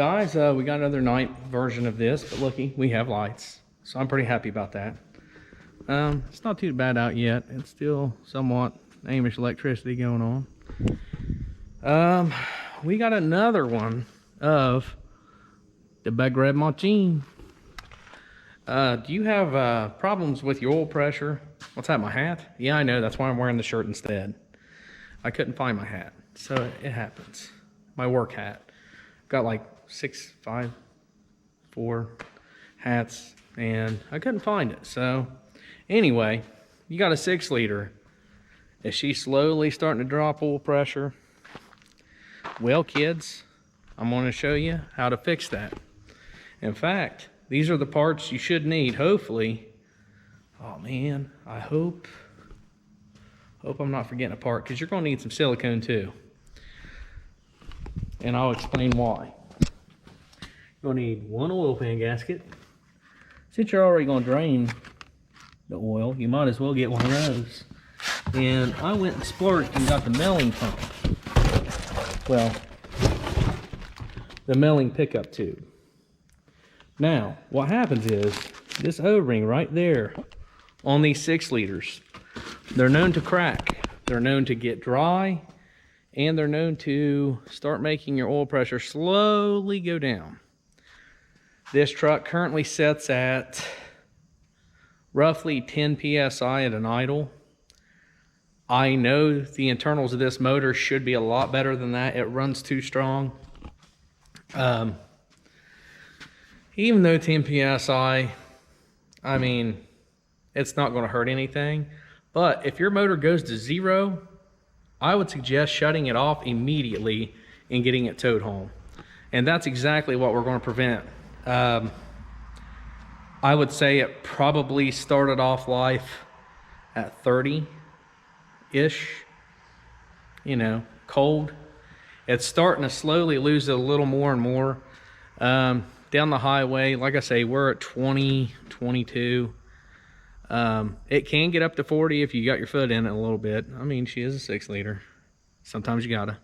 guys, we got another night version of this, but looky, we have lights, so I'm pretty happy about that. It's not too bad out yet. It's still somewhat Amish electricity going on. We got another one of the big red machine. Do you have problems with your oil pressure? What's that, my hat? Yeah, I know, that's why I'm wearing the shirt instead. I couldn't find my hat, so it happens. My work hat. Got like 4 hats, and I couldn't find it. So anyway, you got a 6-liter. Is she slowly starting to drop oil pressure? Well, kids, I'm going to show you how to fix that. In fact, these are the parts you should need, hopefully. Oh man, I hope I'm not forgetting a part, because you're going to need some silicone too. And I'll explain why. You're going to need 1 oil pan gasket. Since you're already going to drain the oil, you might as well get one of those. And I went and splurged and got the milling pump. Well, the milling pickup tube. Now, what happens is, this O-ring right there on these 6-liters, they're known to crack. They're known to get dry, and they're known to start making your oil pressure slowly go down. This truck currently sits at roughly 10 psi at an idle. I know the internals of this motor should be a lot better than that. It runs too strong. Even though 10 psi, I mean, it's not going to hurt anything. But if your motor goes to 0, I would suggest shutting it off immediately and getting it towed home. And that's exactly what we're going to prevent. I would say it probably started off life at 30-ish, you know, cold. It's starting to slowly lose it a little more and more. Down the highway, like I say, we're at 20, 22. It can get up to 40 if you got your foot in it a little bit. I mean, she is a 6-liter. Sometimes you gotta.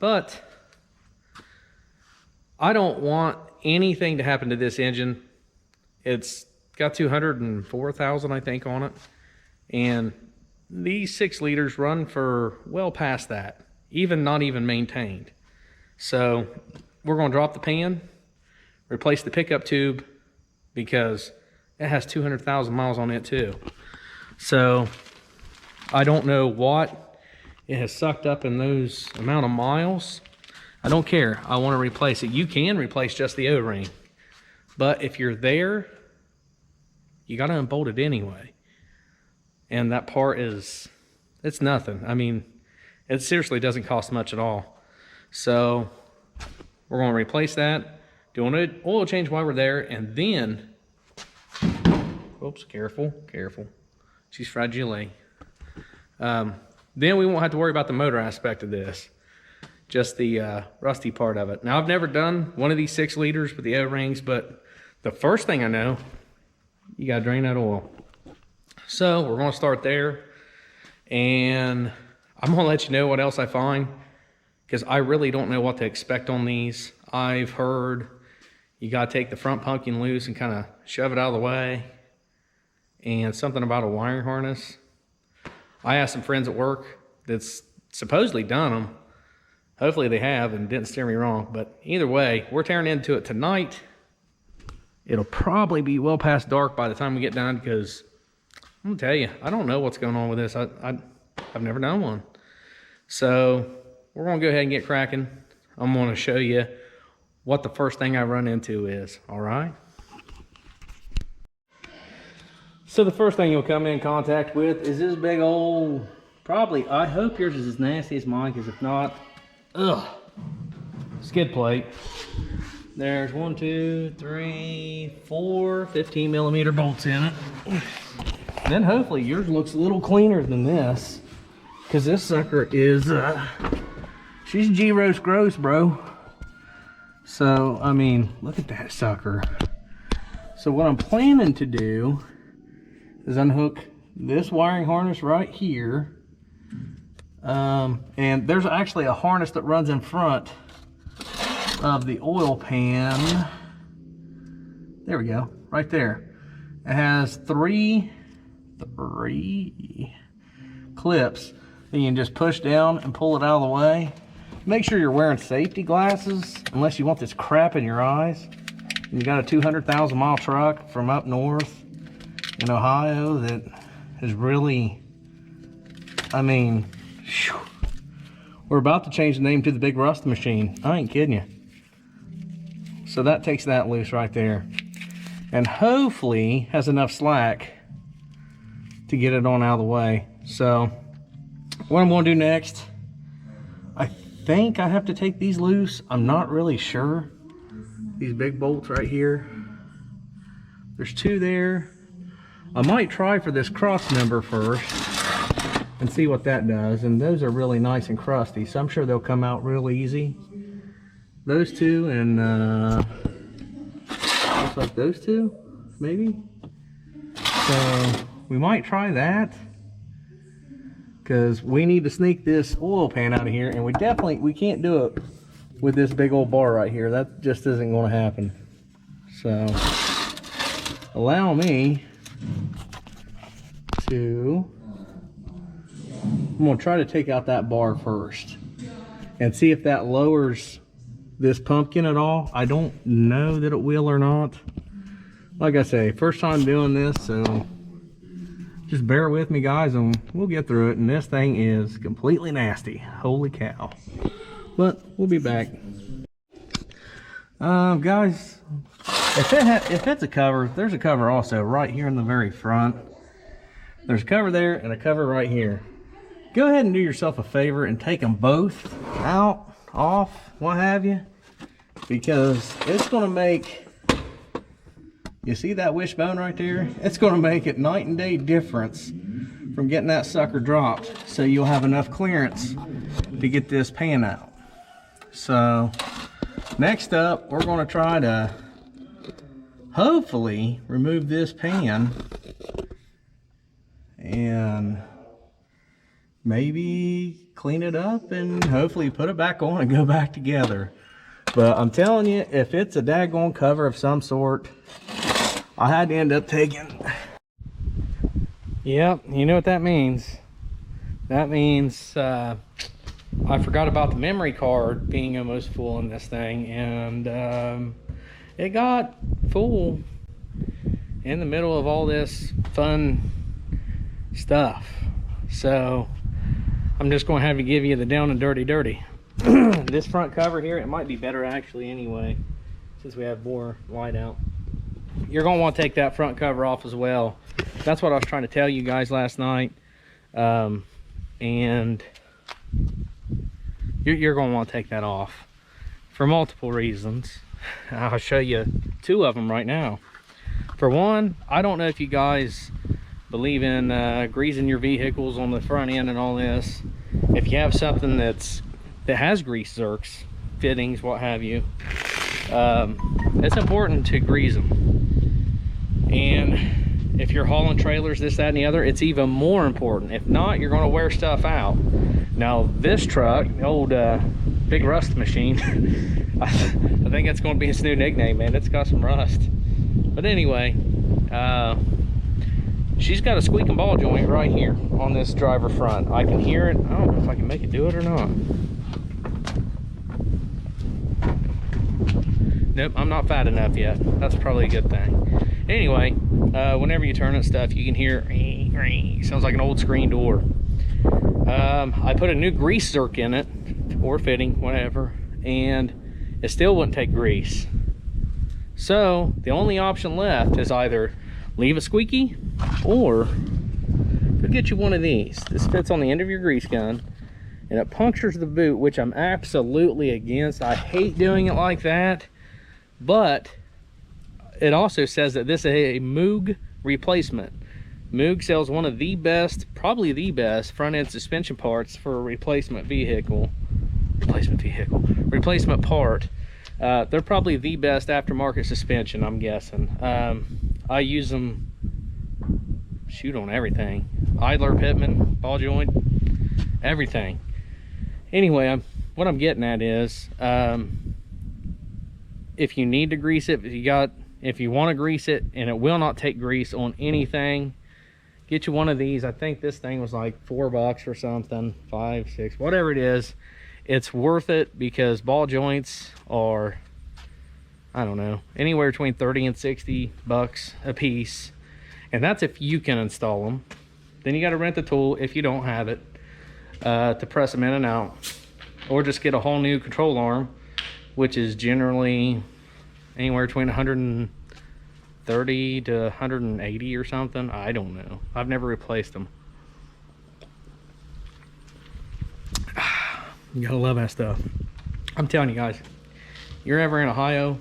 But I don't want anything to happen to this engine. It's got 204,000, I think, on it. And these 6-liters run for well past that, not even maintained. So we're gonna drop the pan, replace the pickup tube, because it has 200,000 miles on it too. So I don't know what it has sucked up in those amount of miles. I don't care. I want to replace it. You can replace just the O-ring, but if you're there, you got to unbolt it anyway. And that part it's nothing. I mean, it seriously doesn't cost much at all. So we're going to replace that, do an oil change while we're there, and then, oops, careful. She's fragile. Then we won't have to worry about the motor aspect of this, just the rusty part of it. Now, I've never done one of these 6-liters with the O-rings, but the first thing I know, you got to drain that oil. So we're going to start there, and I'm going to let you know what else I find, because I really don't know what to expect on these. I've heard you got to take the front pumpkin loose and kind of shove it out of the way, and something about a wiring harness. I asked some friends at work that's supposedly done them. Hopefully they have and didn't steer me wrong. But either way, we're tearing into it tonight. It'll probably be well past dark by the time we get done, because I'm gonna tell you, I don't know what's going on with this. I've never done one. So we're gonna go ahead and get cracking. I'm gonna show you what the first thing I run into is, all right? So the first thing you'll come in contact with is this big old, probably, I hope yours is as nasty as mine, because if not, skid plate. There's 1, 2, 3, 4 15mm bolts in it. Then hopefully yours looks a little cleaner than this, because this sucker is, she's G-Roast gross, bro. So, I mean, look at that sucker. So what I'm planning to do is unhook this wiring harness right here. And there's actually a harness that runs in front of the oil pan. There we go, right there. It has three clips that you can just push down and pull it out of the way. Make sure you're wearing safety glasses unless you want this crap in your eyes. And you got a 200,000 mile truck from up north in Ohio that is really, I mean, whew. We're about to change the name to the Big Rust Machine. I ain't kidding you. So that takes that loose right there. And hopefully has enough slack to get it on out of the way. So what I'm going to do next, I think I have to take these loose. I'm not really sure. These big bolts right here. There's two there. I might try for this cross member first and see what that does. And those are really nice and crusty, so I'm sure they'll come out real easy. Those two and looks like those two, maybe. So we might try that because we need to sneak this oil pan out of here, and we can't do it with this big old bar right here. That just isn't going to happen. So allow me to, I'm going to try to take out that bar first and see if that lowers this pumpkin at all. I don't know that it will or not. Like I say, first time doing this, so just bear with me, guys, and we'll get through it. And this thing is completely nasty. Holy cow. But we'll be back. Guys, if it's a cover, there's a cover also right here in the very front. There's a cover there and a cover right here. Go ahead and do yourself a favor and take them both out, off, what have you, because it's going to make, you see that wishbone right there? It's going to make it night and day difference from getting that sucker dropped, so you'll have enough clearance to get this pan out. So next up, we're going to try to hopefully remove this pan and maybe clean it up and hopefully put it back on and go back together. But I'm telling you, if it's a daggone cover of some sort, I had to end up taking. Yep, you know what that means. That means I forgot about the memory card being almost full in this thing, and it got full in the middle of all this fun stuff. So I'm just going to have to give you the down and dirty. This front cover here, it might be better actually anyway, since we have more light out. You're going to want to take that front cover off as well. That's what I was trying to tell you guys last night. And you're going to want to take that off for multiple reasons. I'll show you two of them right now. For one, I don't know if you guys believe in greasing your vehicles on the front end and all this. If you have something that has grease zerks, fittings, what have you, it's important to grease them. And if you're hauling trailers, this, that, and the other, it's even more important. If not, you're going to wear stuff out. Now this truck, the old Big Rust Machine, I think it's going to be its new nickname, man. It's got some rust. But anyway, she's got a squeaking ball joint right here on this driver front. I can hear it. I don't know if I can make it do it or not. Nope, I'm not fat enough yet. That's probably a good thing. Anyway, whenever you turn it stuff, you can hear sounds like an old screen door. I put a new grease zerk in it, or fitting, whatever, and it still wouldn't take grease. So the only option left is either leave a squeaky, or go get you one of these. This fits on the end of your grease gun, and it punctures the boot, which I'm absolutely against. I hate doing it like that, but it also says that this is a Moog replacement. Moog sells one of the best, probably the best front-end suspension parts for a replacement part. They're probably the best aftermarket suspension, I'm guessing. I use them, shoot, on everything. Idler, Pitman, ball joint, everything. Anyway, what I'm getting at is, if you need to grease it, if you want to grease it and it will not take grease on anything, get you one of these. I think this thing was like $4 or something, 5, 6, whatever it is. It's worth it because ball joints are, I don't know, anywhere between 30 and 60 bucks a piece. And that's if you can install them. Then you got to rent the tool if you don't have it to press them in and out, or just get a whole new control arm, which is generally anywhere between 130 to 180 or something. I don't know. I've never replaced them. You gotta love that stuff. I'm telling you guys, you're ever in Ohio,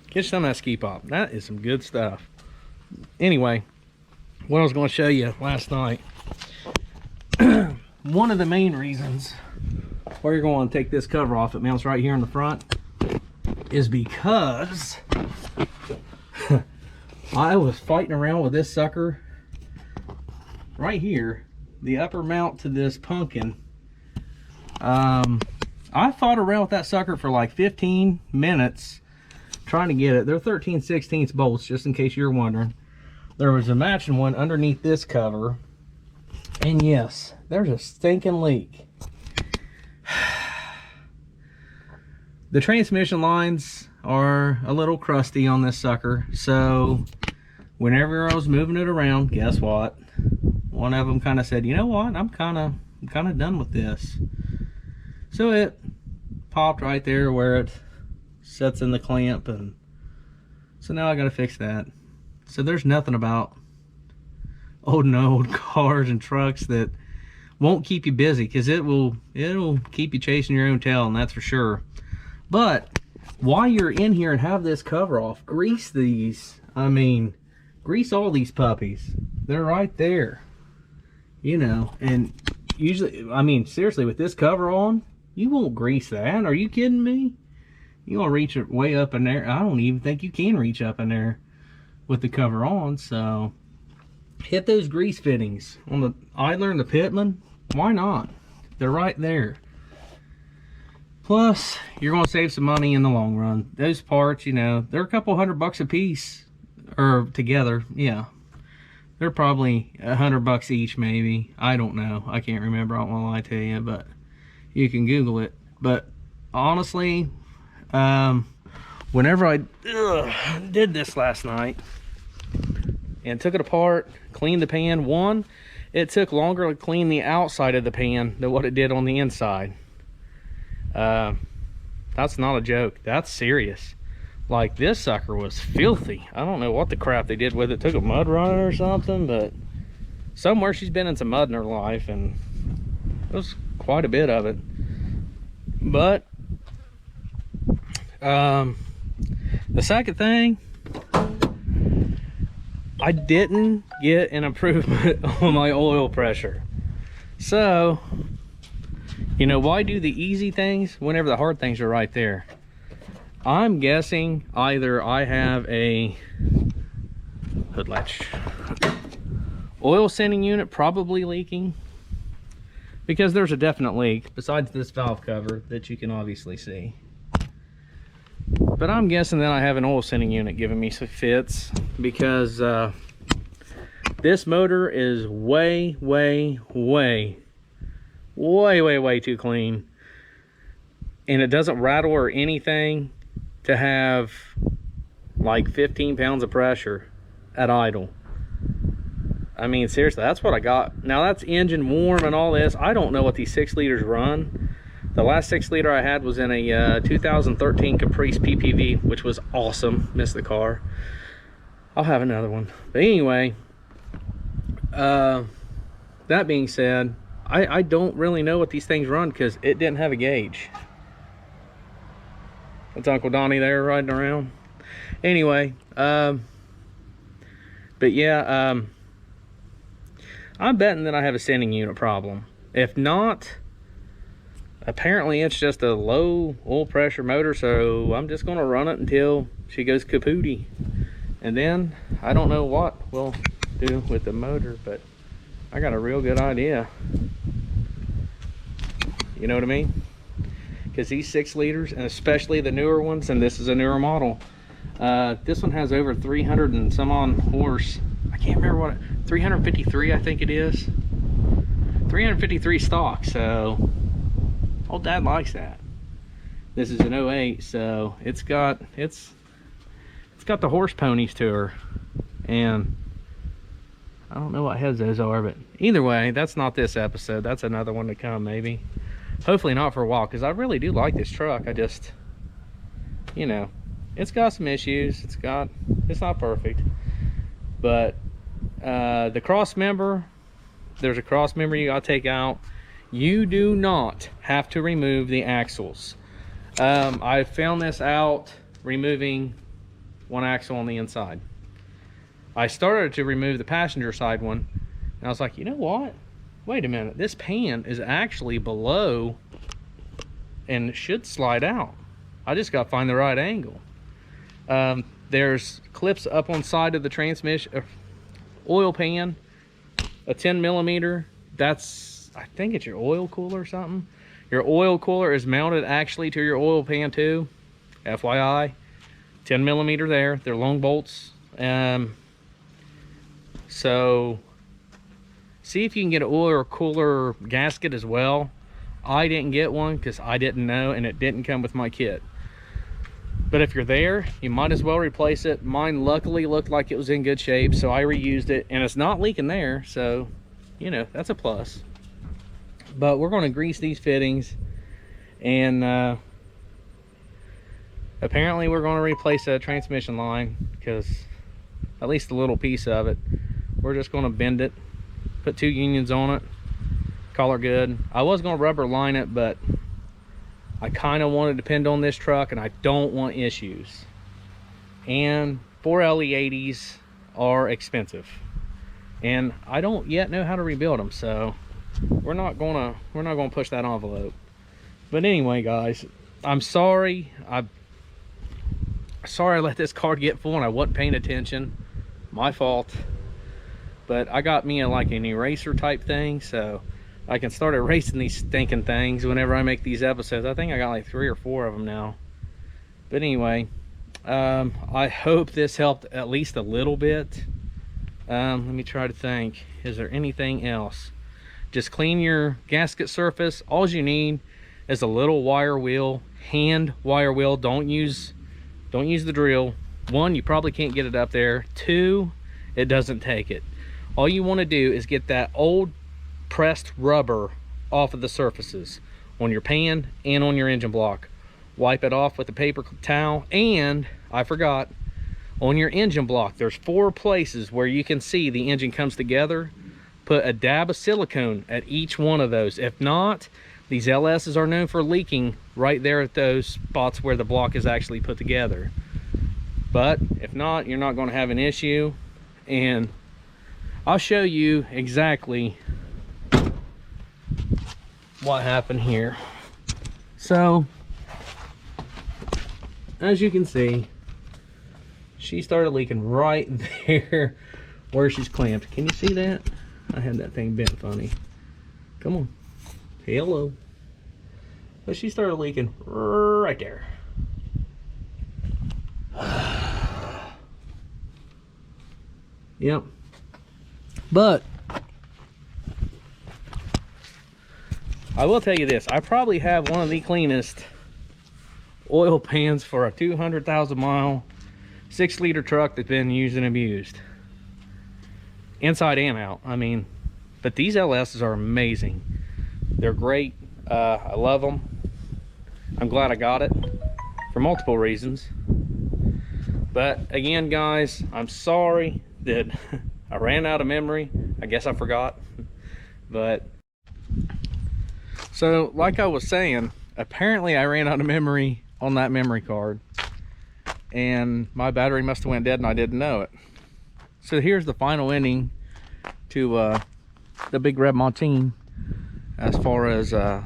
get some of that ski pop. That is some good stuff. Anyway, what I was going to show you last night, one of the main reasons why you're going to take this cover off, it mounts right here in the front, is because I was fighting around with this sucker right here, the upper mount to this pumpkin. I fought around with that sucker for like 15 minutes trying to get it. They're 13/16 bolts, just in case you're wondering. There was a matching one underneath this cover, and yes, there's a stinking leak. The transmission lines are a little crusty on this sucker, so whenever I was moving it around, guess what? One of them kind of said, you know what, I'm kind of done with this. So it popped right there where it sets in the clamp, and so now I got to fix that. So there's nothing about old cars and trucks that won't keep you busy, because it'll keep you chasing your own tail, and that's for sure. But while you're in here and have this cover off, grease these. I mean, grease all these puppies. They're right there, you know. And usually, I mean, seriously, with this cover on, you won't grease that. Are you kidding me? You want to reach it way up in there. I don't even think you can reach up in there with the cover on. So hit those grease fittings on the idler and the Pitman. Why not? They're right there. Plus, you're going to save some money in the long run. Those parts, you know, they're a couple $100 a piece, or together. Yeah, they're probably $100 each, maybe. I don't know. I can't remember. I don't want to lie to you, but you can Google it. But honestly, whenever I did this last night and took it apart, cleaned the pan, it took longer to clean the outside of the pan than what it did on the inside. That's not a joke. That's serious. Like, this sucker was filthy. I don't know what the crap they did with it. Took a mud runner or something, but somewhere she's been in some mud in her life, and it was quite a bit of it. But the second thing, I didn't get an improvement on my oil pressure. So, you know, why do the easy things whenever the hard things are right there? I'm guessing either I have a hood latch, oil sending unit probably leaking, because there's a definite leak besides this valve cover that you can obviously see. But I'm guessing that I have an oil sending unit giving me some fits, because this motor is way too clean, and it doesn't rattle or anything to have like 15 pounds of pressure at idle. I mean, seriously, that's what I got. Now, that's engine warm and all this. I don't know what these 6 liters run. The last 6 liter I had was in a 2013 Caprice PPV, which was awesome. Missed the car. I'll have another one. But anyway, that being said, I don't really know what these things run, because it didn't have a gauge. That's Uncle Donnie there riding around. Anyway, but yeah, I'm betting that I have a sending unit problem. If not, apparently it's just a low oil pressure motor, so I'm just gonna run it until she goes kapooty. And then I don't know what we'll do with the motor, but I got a real good idea. You know what I mean? because these 6 liters, and especially the newer ones, and this is a newer model, this one has over 300 and some on horse. I can't remember what 353 I think it is. 353 stock. So old dad likes that. This is an 08, so it's got the horse ponies to her, and I don't know what heads those are, but either way, that's not this episode. That's another one to come, maybe. Hopefully not for a while, because I really do like this truck. I just, you know, it's got some issues. It's not perfect, but the cross member, there's a cross member you gotta take out. You do not have to remove the axles. I found this out removing one axle on the inside. I started to remove the passenger side one, and I was like, you know what? Wait a minute, this pan is actually below and should slide out. I just got to find the right angle. There's clips up on side of the transmission, oil pan, a 10 millimeter. That's, I think it's your oil cooler or something. Your oil cooler is mounted actually to your oil pan too, FYI. 10 millimeter there. They're long bolts. So see if you can get an oil cooler gasket as well. I didn't get one because I didn't know, and it didn't come with my kit. But if you're there, you might as well replace it. Mine luckily looked like it was in good shape, so I reused it, and it's not leaking there, so you know, that's a plus. But we're going to grease these fittings, and apparently we're going to replace a transmission line, because at least a little piece of it. We're just going to bend it, put 2 unions on it, call her good. I was going to rubber line it, but I kind of want to depend on this truck, and I don't want issues. And 4LE80s are expensive, and I don't yet know how to rebuild them, so we're not gonna push that envelope. But anyway, guys, I'm sorry. Sorry I let this car get full and I wasn't paying attention. My fault. But I got me like an eraser type thing, so I can start erasing these stinking things whenever I make these episodes. I think I got like 3 or 4 of them now. But anyway, I hope this helped at least a little bit. Let me try to think. Is there anything else? Just clean your gasket surface. All you need is a little wire wheel, hand wire wheel. Don't use the drill. 1, you probably can't get it up there. 2, it doesn't take it. All you want to do is get that old pressed rubber off of the surfaces on your pan and on your engine block. Wipe it off with a paper towel, and I forgot, on your engine block there's 4 places where you can see the engine comes together. Put a dab of silicone at each one of those. If not, these LSs are known for leaking right there at those spots where the block is actually put together. But if not, you're not going to have an issue, and I'll show you exactly what happened here. So as you can see, she started leaking right there where she's clamped. Can you see that? I had that thing bent funny. Come on. Hello. But she started leaking right there. Yep. But I will tell you this. I probably have one of the cleanest oil pans for a 200,000 mile 6-liter truck that's been used and abused. Inside and out. I mean, but these LSs are amazing. They're great. I love them. I'm glad I got it for multiple reasons. But again, guys, I'm sorry that I ran out of memory. I guess I forgot. But so like I was saying, apparently I ran out of memory on that memory card, and my battery must have went dead and I didn't know it. So here's the final ending to the Big Red Montine, as far as I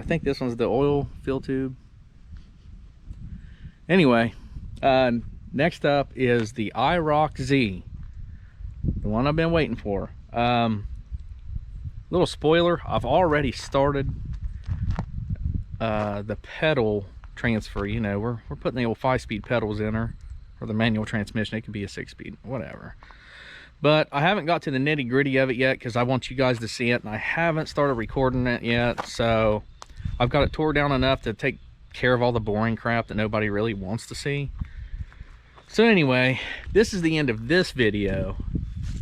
think this one's the oil fill tube. Anyway, next up is the IROC Z, the one I've been waiting for. Little spoiler, I've already started the pedal transfer. You know, we're putting the old 5-speed pedals in her, or the manual transmission. It could be a 6-speed, whatever. But I haven't got to the nitty gritty of it yet because I want you guys to see it, and I haven't started recording it yet. So I've got it tore down enough to take care of all the boring crap that nobody really wants to see. So anyway, this is the end of this video.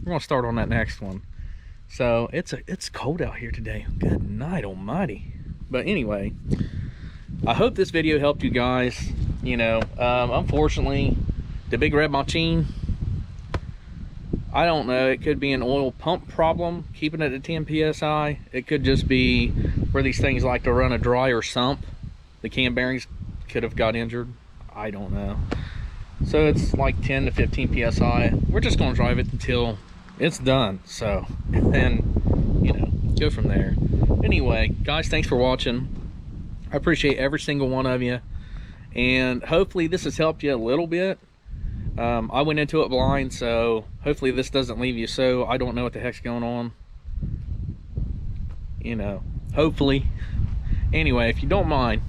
We're gonna start on that next one. So it's cold out here today. Good night almighty. But anyway, I hope this video helped you guys. You know, unfortunately, the big red machine, I don't know, it could be an oil pump problem keeping it at 10 psi. It could just be where these things like to run a drier sump. The cam bearings could have got injured. I don't know. So it's like 10 to 15 psi. We're just gonna drive it until it's done. So, and then, you know, go from there. Anyway, guys, thanks for watching. I appreciate every single one of you. And hopefully this has helped you a little bit. I went into it blind, so hopefully this doesn't leave you so I don't know what the heck's going on. You know, hopefully. Anyway, if you don't mind.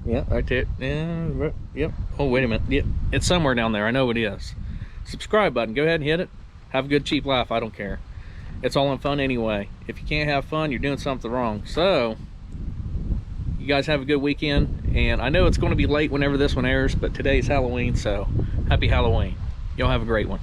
Yeah, right there. Yeah, yep. Oh, wait a minute. Yep, it's somewhere down there. I know it is. Subscribe button. Go ahead and hit it. Have a good cheap laugh. I don't care. It's all in fun anyway. If you can't have fun, you're doing something wrong. So, you guys have a good weekend. And I know it's going to be late whenever this one airs, but today's Halloween, so happy Halloween. Y'all have a great one.